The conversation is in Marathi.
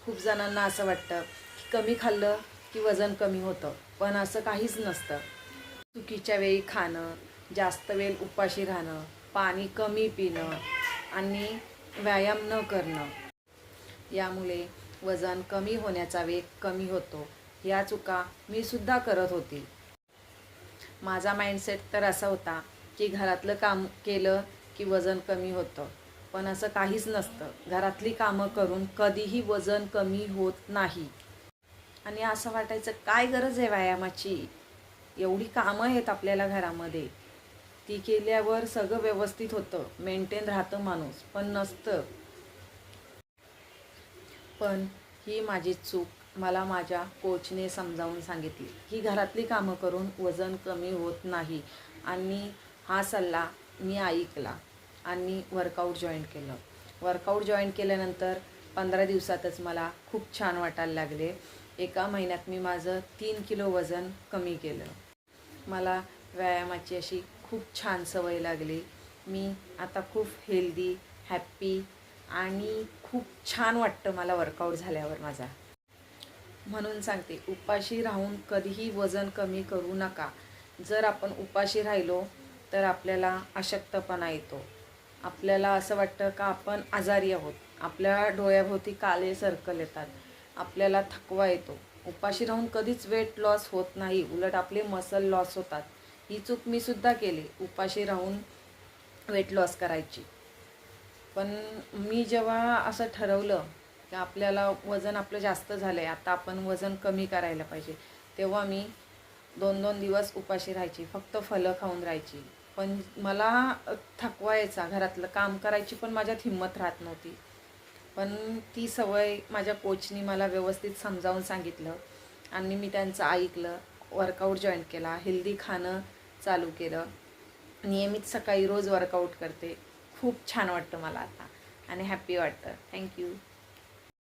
खूप जणांना असं वाटतं की कमी खाल्लं की वजन कमी होतं, पण असं काहीच नसतं. चुकीच्या वेळी खाणं, जास्त वेळ उपाशी राहणं, पाणी कमी पिणं आणि व्यायाम न करणं यामुळे वजन कमी होण्याचा वेग कमी होतो. या चुका मी सुद्धा करत होती. माझा माइंडसेट तर असा होता की घरातलं काम केलं की वजन कमी होतं, पण असं काहीच नसतं. घरातली कामं करून कधीही वजन कमी होत नाही. आणि असं वाटायचं काय गरज आहे व्यायामाची, एवढी कामं आहेत आपल्याला घरामध्ये, ती केल्यावर सगळं व्यवस्थित होतं, मेंटेन राहतं माणूस, पण नसतं. पण ही माझी चूक मला माझ्या कोचने समजावून सांगितली की घरातली कामं करून वजन कमी होत नाही. आणि हा सल्ला मी ऐकला आणि वर्कआउट जॉईन केलं. वर्कआउट जॉईन केल्यानंतर 15 दिवसातच मला खूप छान वाटायला लागले. एका महिन्यात मी माझं 3 किलो वजन कमी केलं. मला व्यायामाची अशी खूप छान सवय लागली. मी आता खूप हेल्दी, हॅप्पी आणि खूप छान वाटतं मला वर्कआउट झाल्यावर माझा. म्हणून सांगते, उपाशी राहून कधीही वजन कमी करू नका. जर आपण उपाशी राहिलो तर आपल्याला अशक्तपणा येतो. आपल्याला असं वाटतं का आपण आजारी आहोत. आपल्या डोळ्याभोवती काळे सर्कल येतात. आपल्याला थकवा येतो. उपाशी राहून कधीच वेट लॉस होत नाही, उलट आपले मसल लॉस होतात. ही चूक मी सुद्धा केली, उपाशी राहून वेट लॉस करायची. पण मी जेव्हा असं ठरवलं की आपल्याला वजन आपलं जास्त झालं आहे, आता आपण वजन कमी करायला पाहिजे, तेव्हा मी 2-2 दिवस उपाशी राहायची, फक्त फळं खाऊन राहायची. पण मला थकवा यायचा, घरातलं काम करायची पण माझ्यात हिंमत राहत नव्हती. पण ती सवय माझ्या कोचनी मला व्यवस्थित समजावून सांगितलं आणि मी त्यांचं ऐकलं. वर्कआउट जॉईन केला, हेल्दी खाणं चालू केलं, नियमित सकाळी रोज वर्कआउट करते. खूप छान वाटतं मला आता आणि हॅप्पी वाटतं. थँक्यू.